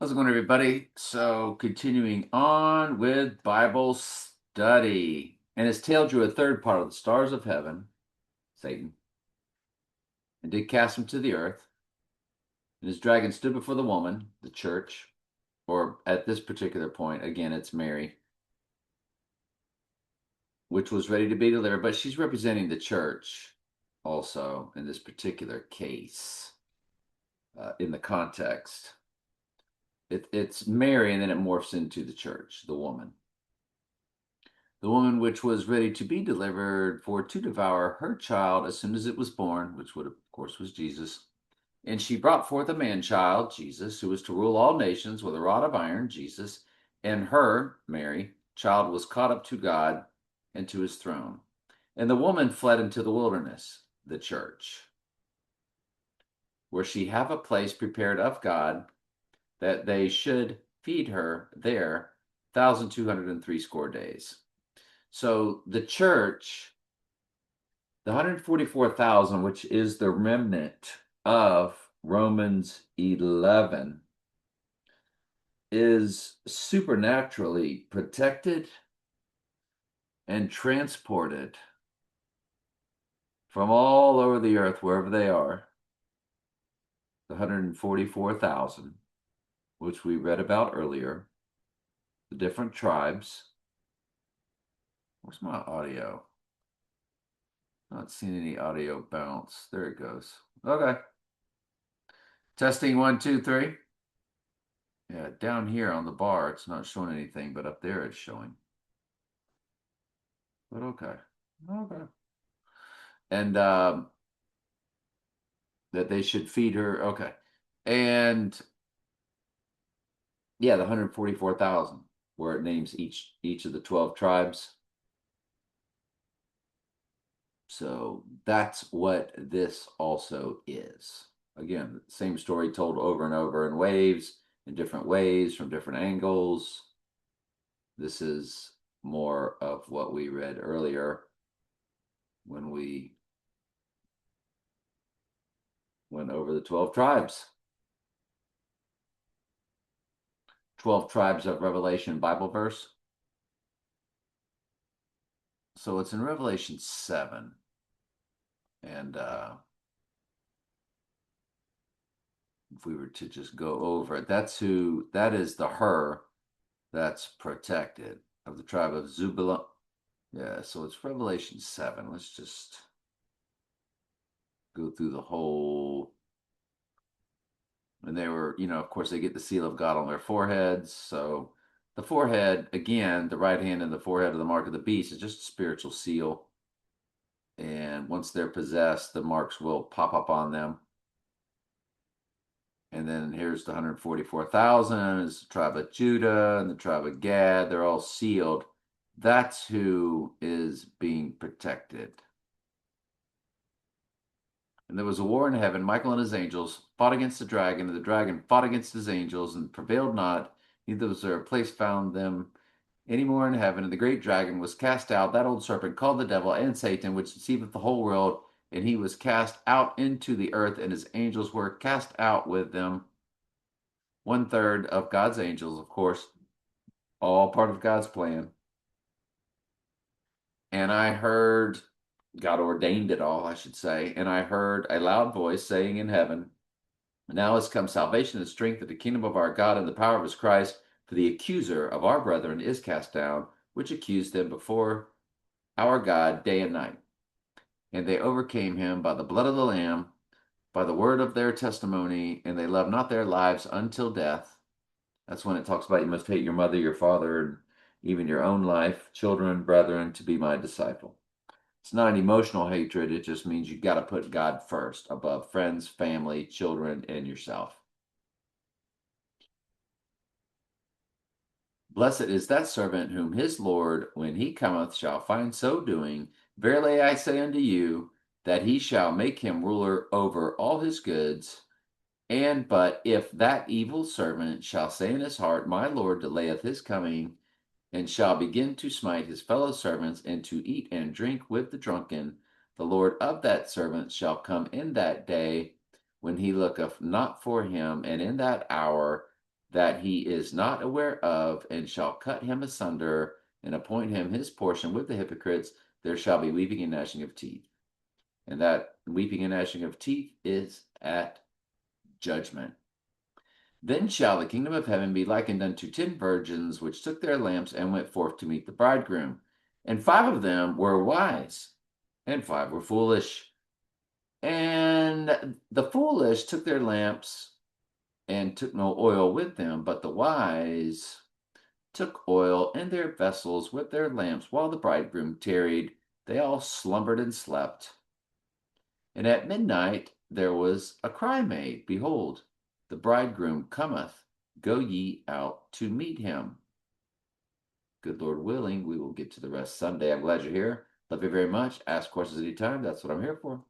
How's it going, everybody? So, continuing on with Bible study. And his tail drew a third part of the stars of heaven, Satan, and did cast him to the earth. And his dragon stood before the woman, the church, or at this particular point, again, it's Mary, which was ready to be delivered, but she's representing the church also in this particular case, in the context. It's Mary, and then it morphs into the church, the woman. The woman which was ready to be delivered for to devour her child as soon as it was born, which would, of course, was Jesus. And she brought forth a man child, Jesus, who was to rule all nations with a rod of iron, Jesus. And her, Mary, child was caught up to God and to his throne. And the woman fled into the wilderness, the church, where she have a place prepared of God, that they should feed her there 1,260 days. So the church, the 144,000, which is the remnant of Romans 11, is supernaturally protected and transported from all over the earth, wherever they are. The 144,000, which we read about earlier, the different tribes. Where's my audio? Not seeing any audio bounce. There it goes. Okay. Testing 1, 2, 3. Yeah, down here on the bar, it's not showing anything, but up there it's showing. But okay. Okay. And that they should feed her. Okay. And yeah, the 144,000, where it names each of the 12 tribes. So that's what this also is. Again, same story told over and over in waves, in different ways, from different angles. This is more of what we read earlier when we went over the 12 tribes. 12 tribes of Revelation Bible verse. So it's in Revelation 7. And if we were to just go over it, that is the her that's protected of the tribe of Zebulun. Yeah, so it's Revelation 7. Let's just go through the whole. And they were, of course, they get the seal of God on their foreheads. So the forehead, again, the right hand and the forehead of the mark of the beast is just a spiritual seal. And once they're possessed, the marks will pop up on them. And then here's the 144,000 is the tribe of Judah and the tribe of Gad. They're all sealed. That's who is being protected. And there was a war in heaven. Michael and his angels fought against the dragon, and the dragon fought against his angels and prevailed not. Neither was there a place found them any more in heaven. And the great dragon was cast out, that old serpent called the devil and Satan, which deceiveth the whole world. And he was cast out into the earth, and his angels were cast out with them. 1/3 of God's angels, of course, all part of God's plan. And I heard, God ordained it all, I should say, and I heard a loud voice saying in heaven, now has come salvation and strength of the kingdom of our God and the power of his Christ, for the accuser of our brethren is cast down, which accused them before our God day and night. And they overcame him by the blood of the Lamb, by the word of their testimony, and they loved not their lives until death. That's when it talks about you must hate your mother, your father, and even your own life, children, brethren, to be my disciple. It's not an emotional hatred. It just means you got to put God first above friends, family, children, and yourself. Blessed is that servant whom his Lord, when he cometh, shall find so doing. Verily I say unto you, that he shall make him ruler over all his goods. And but if that evil servant shall say in his heart, my Lord delayeth his coming, and shall begin to smite his fellow servants, and to eat and drink with the drunken, the Lord of that servant shall come in that day when he looketh not for him, and in that hour that he is not aware of, and shall cut him asunder, and appoint him his portion with the hypocrites. There shall be weeping and gnashing of teeth. And that weeping and gnashing of teeth is at judgment. Then shall the kingdom of heaven be likened unto 10 virgins, which took their lamps and went forth to meet the bridegroom. And 5 of them were wise, and 5 were foolish. And the foolish took their lamps and took no oil with them, but the wise took oil in their vessels with their lamps. While the bridegroom tarried, they all slumbered and slept. And at midnight there was a cry made, Behold, the bridegroom cometh, go ye out to meet him. Good Lord willing, we will get to the rest Sunday. I'm glad you're here. Love you very much. Ask questions anytime. That's what I'm here for.